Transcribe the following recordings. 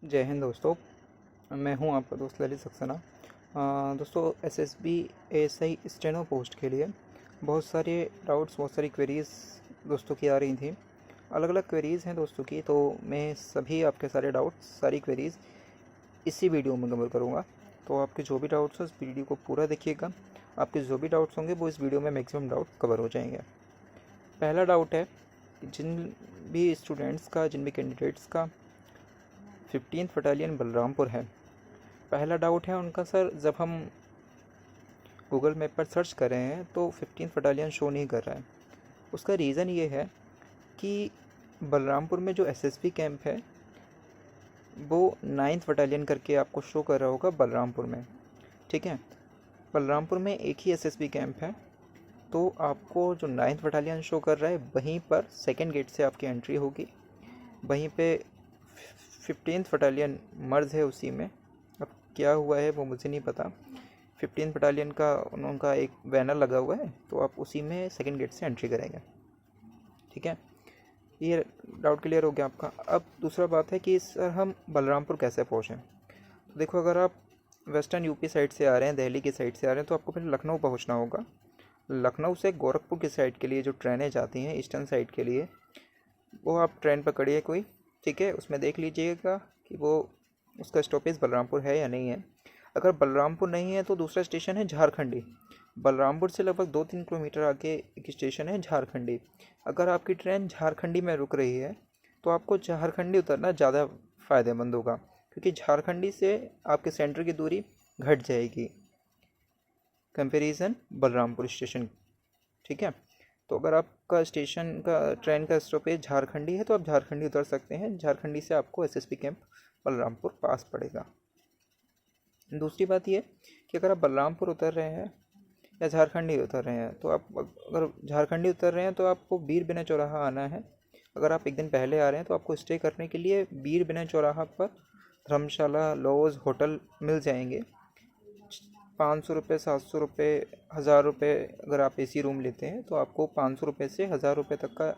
जय हिंद दोस्तों। मैं हूं आपका दोस्त ललित सक्सेना। दोस्तों, एसएसबी एएसआई स्टेनो पोस्ट के लिए बहुत सारे डाउट्स, बहुत सारी क्वेरीज़ दोस्तों की आ रही थी। अलग अलग क्वेरीज़ हैं दोस्तों की, तो मैं सभी आपके सारे डाउट्स, सारी क्वेरीज़ इसी वीडियो में कवर करूँगा। तो आपके जो भी डाउट्स हैं, इस वीडियो को पूरा देखिएगा। आपके जो भी डाउट्स होंगे वो इस वीडियो में मैक्सिमम डाउट कवर हो जाएंगे। पहला डाउट है कि जिन भी स्टूडेंट्स का, जिन भी कैंडिडेट्स का 15th बटालियन बलरामपुर है, पहला डाउट है उनका, सर जब हम गूगल मैप पर सर्च कर रहे हैं तो 15th बटालियन शो नहीं कर रहा है। उसका रीज़न ये है कि बलरामपुर में जो एसएसबी कैंप है वो 9th बटालियन करके आपको शो कर रहा होगा बलरामपुर में। ठीक है, बलरामपुर में एक ही एसएसबी कैंप है, तो आपको जो 9th बटालियन शो कर रहा है वहीं पर सेकेंड गेट से आपकी एंट्री होगी। वहीं पे 15th बटालियन मर्ज है उसी में। अब क्या हुआ है वो मुझे नहीं पता। 15th बटालियन का उनका एक बैनर लगा हुआ है, तो आप उसी में सेकंड गेट से एंट्री करेंगे। ठीक है, ये डाउट क्लियर हो गया आपका। अब दूसरा बात है कि सर हम बलरामपुर कैसे पहुँचें। तो देखो, अगर आप वेस्टर्न यूपी साइड से आ रहे हैं, दिल्ली की साइड से आ रहे हैं, तो आपको पहले लखनऊ पहुँचना होगा। लखनऊ से गोरखपुर की साइड के लिए जो ट्रेनें जाती हैं ईस्टर्न साइड के लिए, वो आप ट्रेन पकड़िए कोई। ठीक है, उसमें देख लीजिएगा कि वो उसका स्टॉपेज बलरामपुर है या नहीं है। अगर बलरामपुर नहीं है तो दूसरा स्टेशन है झारखंडी। बलरामपुर से लगभग 2-3 किलोमीटर आगे एक स्टेशन है झारखंडी। अगर आपकी ट्रेन झारखंडी में रुक रही है तो आपको झारखंडी उतरना ज़्यादा फ़ायदेमंद होगा, क्योंकि झारखंडी से आपके सेंटर की दूरी घट जाएगी कंपैरिजन बलरामपुर स्टेशन। ठीक है, तो अगर आपका स्टेशन का, ट्रेन का स्टॉपेज झारखंडी है तो आप झारखंडी उतर सकते हैं। झारखंडी से आपको एसएसबी कैंप बलरामपुर पास पड़ेगा। दूसरी बात ये कि अगर आप बलरामपुर उतर रहे हैं या झारखंडी उतर रहे हैं, तो आप अगर झारखंडी उतर रहे हैं तो आपको बीर बिना चौराहा आना है। अगर आप एक दिन पहले आ रहे हैं तो आपको स्टे करने के लिए बीर बिना चौराहा पर धर्मशाला, लॉज, होटल मिल जाएंगे। 500 रुपये, 700 रुपये, 1000 रुपये। अगर आप एसी रूम लेते हैं तो आपको 500 रुपये से 1000 रुपये तक का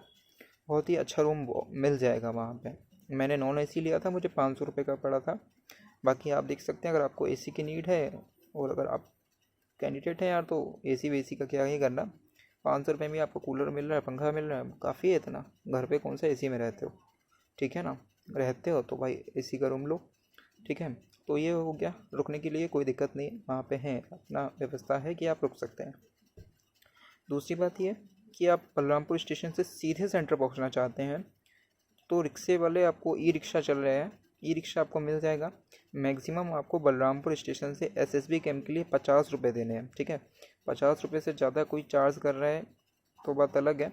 बहुत ही अच्छा रूम मिल जाएगा वहाँ पे। मैंने नॉन एसी लिया था, मुझे 500 रुपये का पड़ा था। बाकी आप देख सकते हैं, अगर आपको एसी की नीड है और अगर आप कैंडिडेट हैं यार, तो एसी वेसी का क्या ही करना। 500 रुपये में आपको कूलर मिल रहा है, पंखा मिल रहा है, काफ़ी है इतना। घर पे कौन सा एसी में रहते हो, ठीक है ना। रहते हो तो भाई एसी का रूम लो। ठीक है, तो ये हो गया। रुकने के लिए कोई दिक्कत नहीं है, वहाँ पे है अपना व्यवस्था है कि आप रुक सकते हैं। दूसरी बात ये कि आप बलरामपुर स्टेशन से सीधे सेंटर पहुँचना चाहते हैं तो रिक्शे वाले, आपको ई रिक्शा चल रहे हैं, ई रिक्शा आपको मिल जाएगा। मैक्सिमम आपको बलरामपुर स्टेशन से एसएसबी कैंप के लिए 50 रुपये देने हैं। ठीक है, 50 रुपये से ज़्यादा कोई चार्ज कर रहा है तो बात अलग है।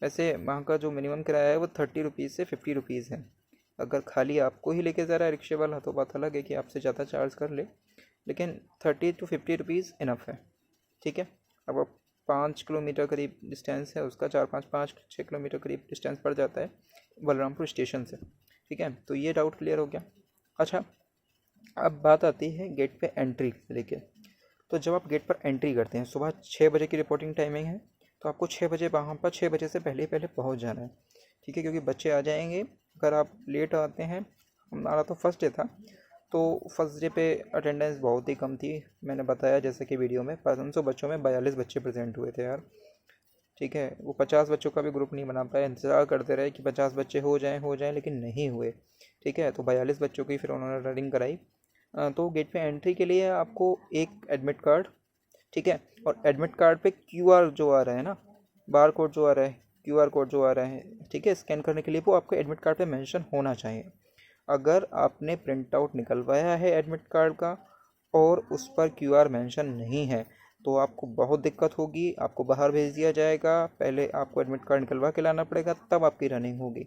वैसे वहाँ का जो मिनिमम किराया है वो 30 रुपीज़ से 50 रुपीज़ है। अगर खाली आपको ही लेके जा रहा है रिक्शे वाला तो बात अलग है कि आपसे ज़्यादा चार्ज कर ले, लेकिन 30 to 50 रुपीज़ इनफ है। ठीक है, अब आप 5 किलोमीटर करीब डिस्टेंस है उसका, 4-5, 5-6 किलोमीटर करीब डिस्टेंस पड़ जाता है बलरामपुर स्टेशन से। ठीक है, तो ये डाउट क्लियर हो गया। अच्छा, अब बात आती है गेट पे एंट्री लेके। तो जब आप गेट पर एंट्री करते हैं, सुबह 6 बजे की रिपोर्टिंग टाइमिंग है, तो आपको 6 बजे वहाँ पर 6 बजे से पहले पहले पहुँच जाना है। ठीक है, क्योंकि बच्चे आ जाएंगे। अगर आप लेट आते हैं, हमारा तो फर्स्ट डे था, तो फर्स्ट डे पे अटेंडेंस बहुत ही कम थी। मैंने बताया जैसे कि वीडियो में 500 बच्चों में 42 बच्चे प्रेजेंट हुए थे यार। ठीक है, वो 50 बच्चों का भी ग्रुप नहीं बना पाया। इंतज़ार करते रहे कि 50 बच्चे हो जाएं, लेकिन नहीं हुए। ठीक है, तो 42 बच्चों की फिर उन्होंने रनिंग कराई। तो गेट पे एंट्री के लिए आपको एक एडमिट कार्ड, ठीक है, और एडमिट कार्ड पे क्यूआर जो आ रहा है ना, बार कोड जो आ रहा है, क्यूआर कोड जो आ रहा है, ठीक है, स्कैन करने के लिए, वो आपको एडमिट कार्ड पे मेंशन होना चाहिए। अगर आपने प्रिंट आउट निकलवाया है एडमिट कार्ड का और उस पर क्यूआर मेंशन नहीं है तो आपको बहुत दिक्कत होगी, आपको बाहर भेज दिया जाएगा। पहले आपको एडमिट कार्ड निकलवा के लाना पड़ेगा, तब आपकी रनिंग होगी।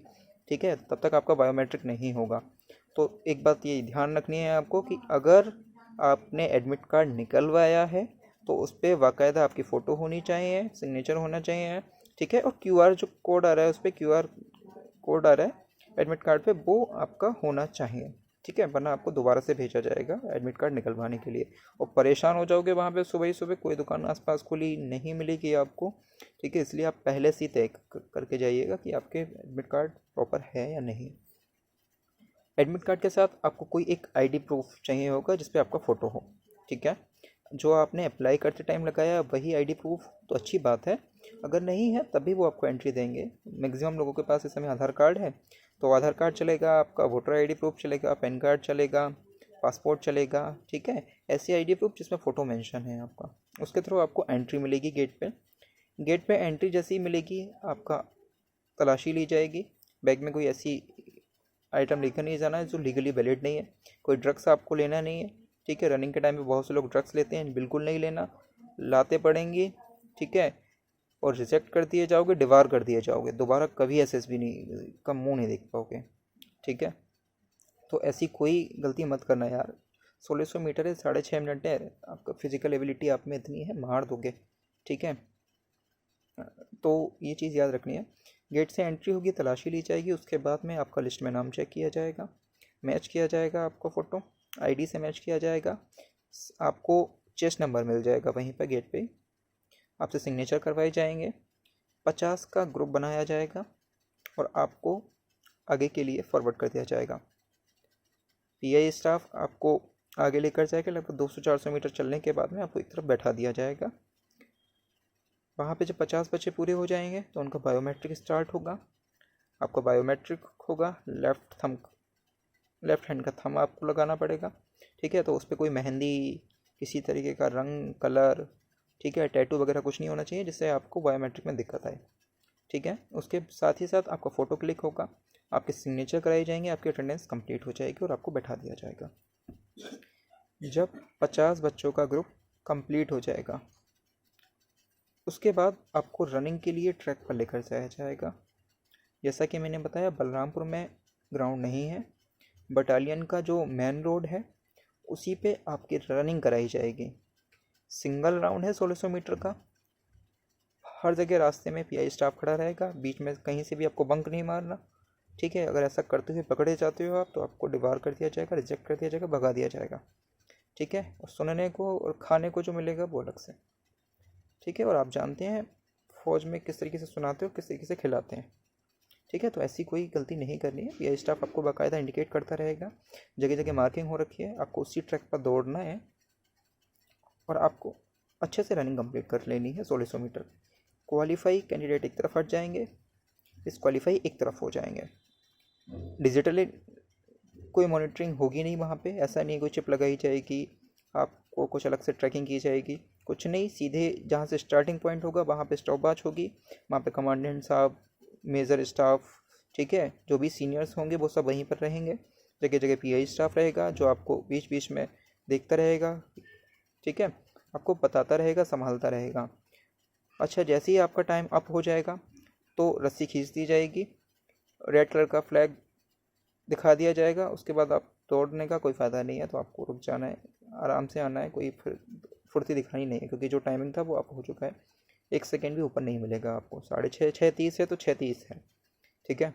ठीक है, तब तक आपका बायोमेट्रिक नहीं होगा। तो एक बात ये ध्यान रखनी है आपको कि अगर आपने एडमिट कार्ड निकलवाया है तो उस पर बाकायदा आपकी फ़ोटो होनी चाहिए, सिग्नेचर होना चाहिए। ठीक है, और क्यूआर जो कोड आ रहा है, उस पर क्यूआर कोड आ रहा है एडमिट कार्ड पे, वो आपका होना चाहिए। ठीक है, वरना आपको दोबारा से भेजा जाएगा एडमिट कार्ड निकलवाने के लिए। और परेशान हो जाओगे वहाँ पे, सुबह ही सुबह कोई दुकान आसपास खुली नहीं मिलेगी आपको। ठीक है, इसलिए आप पहले से ही तय करके जाइएगा कि आपके एडमिट कार्ड प्रॉपर है या नहीं। एडमिट कार्ड के साथ आपको कोई एक आईडी प्रूफ चाहिए होगा जिस पे आपका फ़ोटो हो, ठीक है। जो आपने अप्लाई करते टाइम लगाया वही आईडी प्रूफ तो अच्छी बात है, अगर नहीं है तभी वो आपको एंट्री देंगे। मैक्सिमम लोगों के पास इस समय आधार कार्ड है, तो आधार कार्ड चलेगा, आपका वोटर आईडी प्रूफ चलेगा, पैन कार्ड चलेगा, पासपोर्ट चलेगा, ठीक है। ऐसी आईडी प्रूफ जिसमें फ़ोटो मेंशन है आपका, उसके थ्रू आपको एंट्री मिलेगी गेट पे। गेट पे एंट्री जैसे ही मिलेगी आपका तलाशी ली जाएगी। बैग में कोई ऐसी आइटम लेकर नहीं जाना है जो लीगली वैलिड नहीं है, कोई ड्रग्स आपको लेना नहीं है, ठीक है। रनिंग के टाइम पे बहुत से लोग ड्रग्स लेते हैं, बिल्कुल नहीं लेना, लाते पड़ेंगी, ठीक है। और रिजेक्ट कर दिए जाओगे, डिवार कर दिए जाओगे, दोबारा कभी एसएसबी नहीं का मुंह नहीं देख पाओगे, ठीक है। तो ऐसी कोई गलती मत करना यार। 1600 मीटर है, 6.5 मिनट है, आपका फिजिकल एबिलिटी आप में इतनी है, मार दोगे, ठीक है। तो ये चीज़ याद रखनी है। गेट से एंट्री होगी, तलाशी ली जाएगी, उसके बाद में आपका लिस्ट में नाम चेक किया जाएगा, मैच किया जाएगा, आपका फ़ोटो आईडी से मैच किया जाएगा, आपको चेस्ट नंबर मिल जाएगा वहीं पर गेट पे ही, आपसे सिग्नेचर करवाए जाएंगे, 50 का ग्रुप बनाया जाएगा और आपको आगे के लिए फॉरवर्ड कर दिया जाएगा। पीआई स्टाफ आपको आगे लेकर जाएगा, लगभग 200-400 मीटर चलने के बाद में आपको एक तरफ बैठा दिया जाएगा। वहाँ पे जब 50 बच्चे पूरे हो जाएंगे तो उनका बायोमेट्रिक स्टार्ट होगा। आपका बायोमेट्रिक होगा, लेफ़्ट हैंड का थंब आपको लगाना पड़ेगा, ठीक है। तो उस पर कोई मेहंदी, किसी तरीके का रंग, कलर, ठीक है, टैटू वगैरह कुछ नहीं होना चाहिए जिससे आपको बायोमेट्रिक में दिक्कत आए, ठीक है। उसके साथ ही साथ आपका फ़ोटो क्लिक होगा, आपके सिग्नेचर कराई जाएंगे, आपकी अटेंडेंस कंप्लीट हो जाएगी और आपको बैठा दिया जाएगा। जब 50 बच्चों का ग्रुप कंप्लीट हो जाएगा उसके बाद आपको रनिंग के लिए ट्रैक पर लेकर जाया जाएगा। जैसा कि मैंने बताया, बलरामपुर में ग्राउंड नहीं है, बटालियन का जो मेन रोड है उसी पे आपकी रनिंग कराई जाएगी। सिंगल राउंड है 1600 मीटर का, हर जगह रास्ते में पीआई स्टाफ खड़ा रहेगा, बीच में कहीं से भी आपको बंक नहीं मारना, ठीक है। अगर ऐसा करते हुए पकड़े जाते हो आप तो आपको डिबार कर दिया जाएगा, रिजेक्ट कर दिया जाएगा, भगा दिया जाएगा, ठीक है। और सुनने को और खाने को जो मिलेगा वो अलग से, ठीक है। और आप जानते हैं फ़ौज में किस तरीके से सुनाते हो, किस तरीके से खिलाते हैं, ठीक है। तो ऐसी कोई गलती नहीं करनी है, पीआई स्टाफ आपको बाकायदा इंडिकेट करता रहेगा, जगह जगह मार्किंग हो रखी है, आपको उसी ट्रैक पर दौड़ना है और आपको अच्छे से रनिंग कंप्लीट कर लेनी है 1600 मीटर। क्वालिफाई कैंडिडेट एक तरफ हट जाएंगे, डिसक्वालीफाई एक तरफ हो जाएंगे। डिजिटली कोई मॉनिटरिंग होगी नहीं वहाँ पे, ऐसा नहीं कोई चिप लगाई जाएगी, आपको कुछ अलग से ट्रैकिंग की जाएगी, कुछ नहीं। सीधे जहाँ से स्टार्टिंग पॉइंट होगा वहाँ पे स्टॉप वॉच होगी, वहाँ पे कमांडेंट साहब, मेजर स्टाफ, ठीक है, जो भी सीनियर्स होंगे वो सब वहीं पर रहेंगे। जगह जगह पीआई स्टाफ रहेगा जो आपको बीच बीच में देखता रहेगा, ठीक है, आपको बताता रहेगा, संभालता रहेगा। अच्छा, जैसे ही आपका टाइम अप हो जाएगा तो रस्सी खींच दी जाएगी, रेड कलर का फ्लैग दिखा दिया जाएगा, उसके बाद आप दौड़ने का कोई फ़ायदा नहीं है, तो आपको रुक जाना है, आराम से आना है, कोई फिर फुर्ती दिखानी नहीं है, क्योंकि जो टाइमिंग था वो आप हो चुका है। 1 सेकेंड भी ऊपर नहीं मिलेगा आपको। 6:30, 6:30 है तो 6:30 है, ठीक है।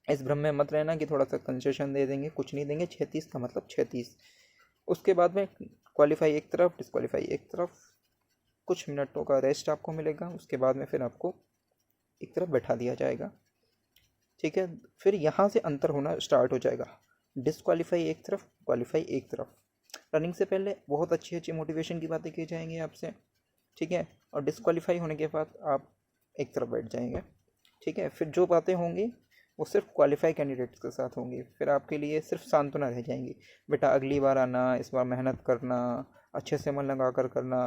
इस भ्रम में मत रहना कि थोड़ा सा कंसेशन दे देंगे, कुछ नहीं देंगे, 6:30 का मतलब 6:30। उसके बाद में क्वालिफाई एक तरफ, डिसक्वालीफाई एक तरफ, कुछ मिनटों का रेस्ट आपको मिलेगा, उसके बाद में फिर आपको एक तरफ बैठा दिया जाएगा, ठीक है। फिर यहाँ से अंतर होना स्टार्ट हो जाएगा, डिसक्वालीफाई एक तरफ, क्वालिफाई एक तरफ। रनिंग से पहले बहुत अच्छी अच्छी मोटिवेशन की बातें की जाएंगी आपसे, ठीक है, और डिसक्वालीफाई होने के बाद आप एक तरफ बैठ जाएंगे, ठीक है। फिर जो बातें होंगी वो सिर्फ क्वालिफाई कैंडिडेट्स के साथ होंगी, फिर आपके लिए सिर्फ सांत्वना रह जाएंगी, बेटा अगली बार आना, इस बार मेहनत करना, अच्छे से मन लगा कर करना,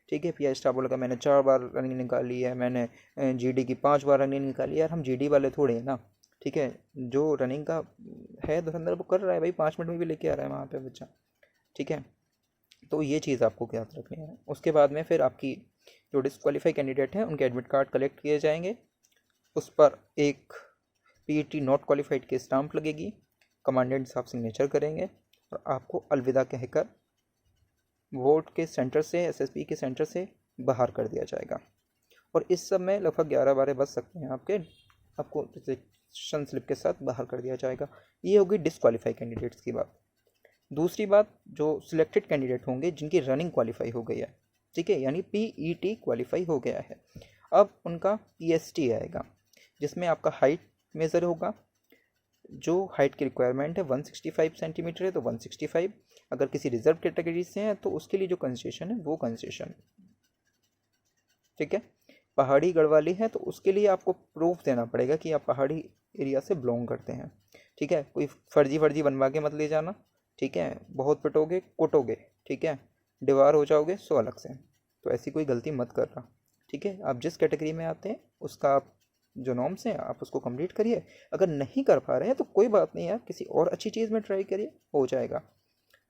ठीक है। पीआई स्टाफ बोलेगा मैंने 4 बार रनिंग निकाली है, मैंने जीडी की 5 बार रनिंग निकाली। यार हम जीडी वाले थोड़े हैं ना, ठीक है। जो रनिंग का है धुरंधर वो कर रहा है भाई, 5 मिनट में भी लेके आ रहा है वहाँ पे बच्चा, ठीक है। तो ये चीज़ आपको याद रखनी है। उसके बाद में फिर आपकी जो डिसक्वालीफाई कैंडिडेट हैं उनके एडमिट कार्ड कलेक्ट किए जाएंगे, उस पर एक पीईटी नॉट क्वालिफाइड की स्टाम्प लगेगी, कमांडेंट साहब सिग्नेचर करेंगे और आपको अलविदा कहकर वोट के सेंटर से, एसएसपी के सेंटर से बाहर कर दिया जाएगा। और इस सब में लगभग 11-12 बज सकते हैं आपको रिजेक्शन स्लिप के साथ बाहर कर दिया जाएगा। ये होगी डिसक्वालीफाई कैंडिडेट्स की बात। दूसरी बात, जो सिलेक्टेड कैंडिडेट होंगे जिनकी रनिंग क्वालिफाई हो गई है, ठीक है, यानी पीईटी क्वालिफाई हो गया है, अब उनका पीएसटी आएगा जिसमें आपका हाइट मेज़र होगा, जो हाइट की रिक्वायरमेंट है 165 सेंटीमीटर है तो 165, अगर किसी रिजर्व कैटेगरी से हैं तो उसके लिए जो कंसेशन है वो कंसेशन, ठीक है। पहाड़ी गढ़वाली है तो उसके लिए आपको प्रूफ देना पड़ेगा कि आप पहाड़ी एरिया से बिलोंग करते हैं, ठीक है। कोई फर्जी बनवा के मत ले जाना, ठीक है। बहुत पिटोगे कुटोगे, ठीक है, दीवार हो जाओगे सो अलग से। तो ऐसी कोई गलती मत करना, ठीक है। आप जिस कैटेगरी में आते हैं उसका आप जो नॉर्म्स हैं आप उसको कंप्लीट करिए। अगर नहीं कर पा रहे हैं तो कोई बात नहीं है, किसी और अच्छी चीज़ में ट्राई करिए, हो जाएगा,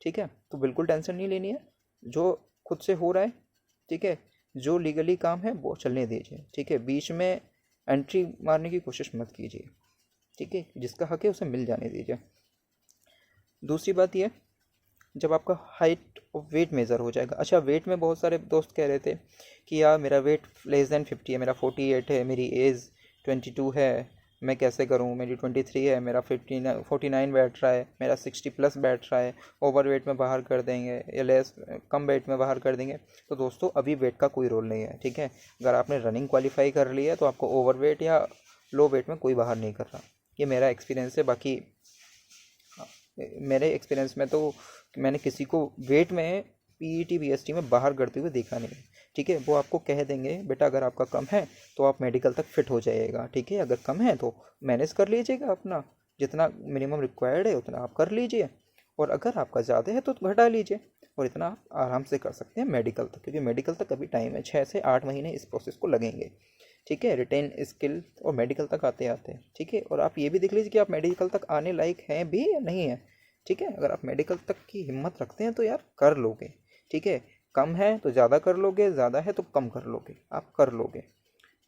ठीक है। तो बिल्कुल टेंशन नहीं लेनी है, जो खुद से हो रहा है, ठीक है, जो लीगली काम है वो चलने दीजिए, ठीक है। बीच में एंट्री मारने की कोशिश मत कीजिए, ठीक है। जिसका हक है उसे मिल जाने दीजिए। दूसरी बात यह, जब आपका हाइट और वेट मेज़र हो जाएगा, अच्छा वेट में बहुत सारे दोस्त कह रहे थे कि यार मेरा वेट लेस देन 50 है, मेरा 48 है, मेरी एज 22 है, मैं कैसे करूं, मेरी 23 है, मेरा 49 बैठ रहा है, मेरा 60 प्लस बैठ रहा है, ओवर वेट में बाहर कर देंगे या लेस कम वेट में बाहर कर देंगे। तो दोस्तों अभी वेट का कोई रोल नहीं है, ठीक है। अगर आपने रनिंग क्वालिफाई कर ली है तो आपको ओवर वेट या लो वेट में कोई बाहर नहीं कर रहा, ये मेरा एक्सपीरियंस है। बाकी मेरे एक्सपीरियंस में तो मैंने किसी को वेट में पीईटी बीएसटी में बाहर करते हुए देखा नहीं है, ठीक है। वो आपको कह देंगे बेटा अगर आपका कम है तो आप मेडिकल तक फिट हो जाइएगा, ठीक है। अगर कम है तो मैनेज कर लीजिएगा, अपना जितना मिनिमम रिक्वायर्ड है उतना आप कर लीजिए, और अगर आपका ज़्यादा है तो घटा लीजिए, और इतना आप आराम से कर सकते हैं मेडिकल तक, क्योंकि मेडिकल तक अभी टाइम है, 6 से 8 महीने इस प्रोसेस को लगेंगे, ठीक है, रिटेन स्किल और मेडिकल तक आते आते, ठीक है। और आप ये भी देख लीजिए कि आप मेडिकल तक आने लायक हैं भी या नहीं है, ठीक है। अगर आप मेडिकल तक की हिम्मत रखते हैं तो यार कर लोगे, ठीक है। कम है तो ज़्यादा कर लोगे, ज़्यादा है तो कम कर लोगे, आप कर लोगे,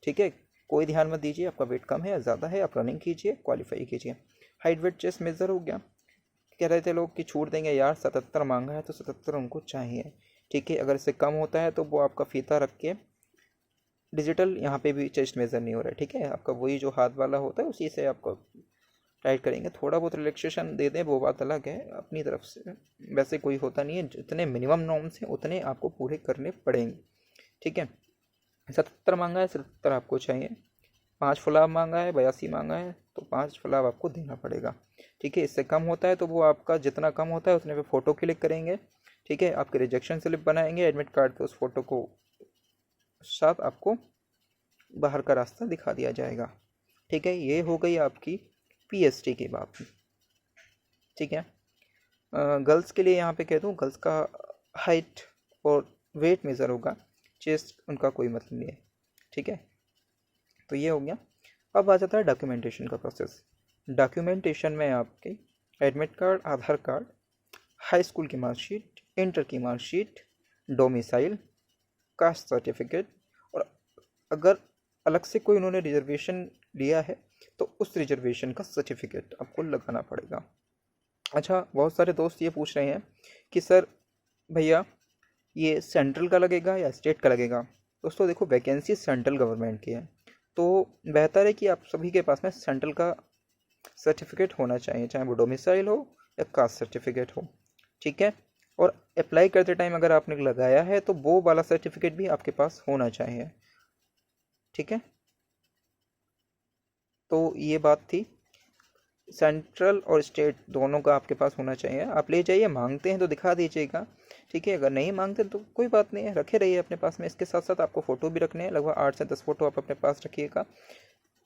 ठीक है। कोई ध्यान मत दीजिए आपका वेट कम है या ज़्यादा है, आप रनिंग कीजिए, क्वालिफाई कीजिए। हाइट वेट चेस्ट मेजर हो गया, कह रहे थे लोग कि छूट देंगे यार, 77 मांगा है तो 77 उनको चाहिए, ठीक है। अगर इससे कम होता है तो वो आपका फीता रख के डिजिटल यहाँ पे भी चेस्ट मेजर नहीं हो रहा है, ठीक है। आपका वही जो हाथ वाला होता है उसी से आपको टाइट करेंगे, थोड़ा बहुत रिलैक्सेशन दे दें वो बात अलग है, अपनी तरफ से वैसे कोई होता नहीं है, जितने मिनिमम नॉर्म्स हैं उतने आपको पूरे करने पड़ेंगे, ठीक है। 77 मांगा है, 77 आपको चाहिए। 5 फुलाव मांगा है, 82 मांगा है तो 5 फुलाव आपको देना पड़ेगा, ठीक है। इससे कम होता है तो वो आपका जितना कम होता है उतने पे फ़ोटो क्लिक करेंगे, ठीक है। आपके रिजेक्शन स्लिप बनाएंगे एडमिट कार्ड पे, उस फोटो को साथ आपको बाहर का रास्ता दिखा दिया जाएगा, ठीक है। ये हो गई आपकी पीएसटी की बात, ठीक है। गर्ल्स के लिए यहाँ पे कह दूँ, गर्ल्स का हाइट और वेट मेज़र होगा, चेस्ट उनका कोई मतलब नहीं है, ठीक है। तो ये हो गया। अब आ जाता है डॉक्यूमेंटेशन का प्रोसेस। डॉक्यूमेंटेशन में आपके एडमिट कार्ड, आधार कार्ड, हाई स्कूल की मार्कशीट, इंटर की मार्कशीट, डोमिसाइल, कास्ट सर्टिफिकेट, और अगर अलग से कोई उन्होंने रिजर्वेशन लिया है तो उस रिजर्वेशन का सर्टिफिकेट आपको लगाना पड़ेगा। अच्छा, बहुत सारे दोस्त ये पूछ रहे हैं कि सर भैया ये सेंट्रल का लगेगा या स्टेट का लगेगा। दोस्तों देखो, वैकेंसी सेंट्रल गवर्नमेंट की है तो बेहतर है कि आप सभी के पास में सेंट्रल का सर्टिफिकेट होना चाहिए, चाहे वो डोमिसाइल हो या कास्ट सर्टिफिकेट हो, ठीक है। और अप्लाई करते टाइम अगर आपने लगाया है तो वो वाला सर्टिफिकेट भी आपके पास होना चाहिए, ठीक है। तो ये बात थी, सेंट्रल और स्टेट दोनों का आपके पास होना चाहिए। आप ले जाइए, मांगते हैं तो दिखा दीजिएगा, ठीक है। अगर नहीं मांगते तो कोई बात नहीं है, रखे रहिए अपने पास में। इसके साथ साथ आपको फ़ोटो भी रखने हैं, लगभग 8 से 10 फ़ोटो आप अपने पास रखिएगा,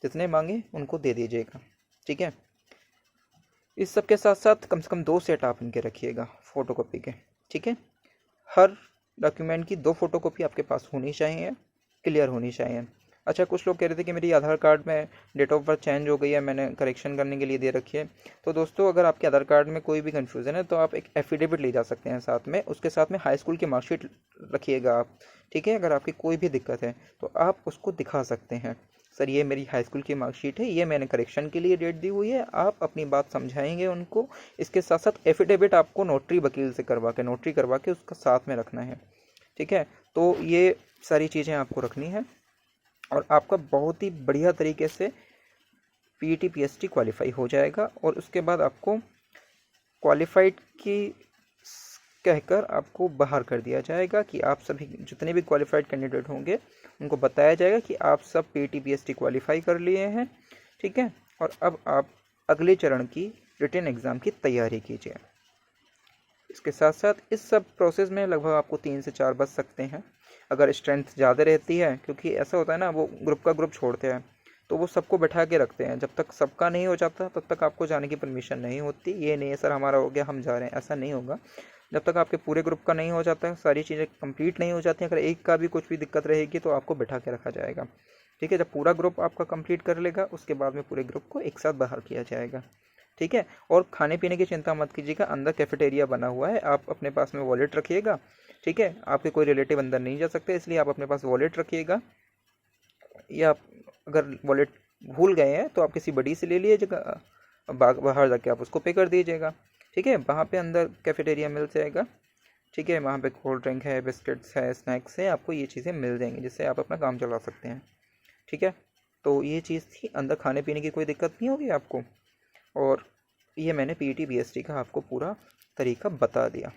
जितने मांगे उनको दे दीजिएगा, ठीक है। इस सब के साथ साथ कम से कम 2 सेट आप इनके रखिएगा फ़ोटो कॉपी के, ठीक है। हर डॉक्यूमेंट की 2 फ़ोटो कॉपी आपके पास होनी चाहिए, क्लियर होनी चाहिए। अच्छा, कुछ लोग कह रहे थे कि मेरी आधार कार्ड में डेट ऑफ बर्थ चेंज हो गई है, मैंने करेक्शन करने के लिए दे रखी है। तो दोस्तों अगर आपके आधार कार्ड में कोई भी कन्फ्यूज़न है तो आप एक एफिडेविट ले जा सकते हैं साथ में, उसके साथ में हाई स्कूल की मार्कशीट रखिएगा आप, ठीक है। अगर आपकी कोई भी दिक्कत है तो आप उसको दिखा सकते हैं, सर ये मेरी हाई स्कूल की मार्कशीट है, ये मैंने करेक्शन के लिए डेट दी हुई है, आप अपनी बात समझाएंगे उनको। इसके साथ साथ एफिडेविट आपको नोटरी वकील से नोटरी करवा के उसका साथ में रखना है, ठीक है। तो ये सारी चीज़ें आपको रखनी है और आपका बहुत ही बढ़िया तरीके से पीईटी पीएसटी क्वालिफाई हो जाएगा। और उसके बाद आपको क्वालिफाइड की कहकर आपको बाहर कर दिया जाएगा कि आप सभी जितने भी क्वालिफाइड कैंडिडेट होंगे उनको बताया जाएगा कि आप सब पीईटी पीएसटी क्वालिफाई कर लिए हैं, ठीक है। और अब आप अगले चरण की रिटन एग्ज़ाम की तैयारी कीजिए। इसके साथ साथ इस सब प्रोसेस में लगभग आपको 3 से 4 बज सकते हैं। अगर स्ट्रेंथ ज़्यादा रहती है, क्योंकि ऐसा होता है ना, वो ग्रुप का ग्रुप छोड़ते हैं तो वो सबको बैठा के रखते हैं। जब तक सबका नहीं हो जाता तब तक आपको जाने की परमिशन नहीं होती। ये नहीं है सर हमारा हो गया हम जा रहे हैं, ऐसा नहीं होगा। जब तक आपके पूरे ग्रुप का नहीं हो जाता है, सारी चीज़ें कंप्लीट नहीं हो जाती हैं, अगर एक का भी कुछ भी दिक्कत रहेगी तो आपको बैठा के रखा जाएगा। ठीक है, जब पूरा ग्रुप आपका कंप्लीट कर लेगा उसके बाद में पूरे ग्रुप को एक साथ बाहर किया जाएगा। ठीक है, और खाने पीने की चिंता मत कीजिएगा, अंदर कैफेटेरिया बना हुआ है, आप अपने पास में वॉलेट रखिएगा। ठीक है, आपके कोई रिलेटिव अंदर नहीं जा सकते, इसलिए आप अपने पास वॉलेट रखिएगा, या अगर वॉलेट भूल गए हैं तो आप किसी बड़ी से ले लीजिएगा, बाहर जाके आप उसको पे कर दीजिएगा। ठीक है, वहाँ पे अंदर कैफेटेरिया मिल जाएगा। ठीक है, वहाँ पे कोल्ड ड्रिंक है, बिस्किट्स है, स्नैक्स है, आपको ये चीज़ें मिल जाएंगी जिससे आप अपना काम चला सकते हैं। ठीक है, तो ये चीज़ थी, अंदर खाने पीने की कोई दिक्कत नहीं होगी आपको। और ये मैंने पीईटी बीएसटी का आपको पूरा तरीका बता दिया।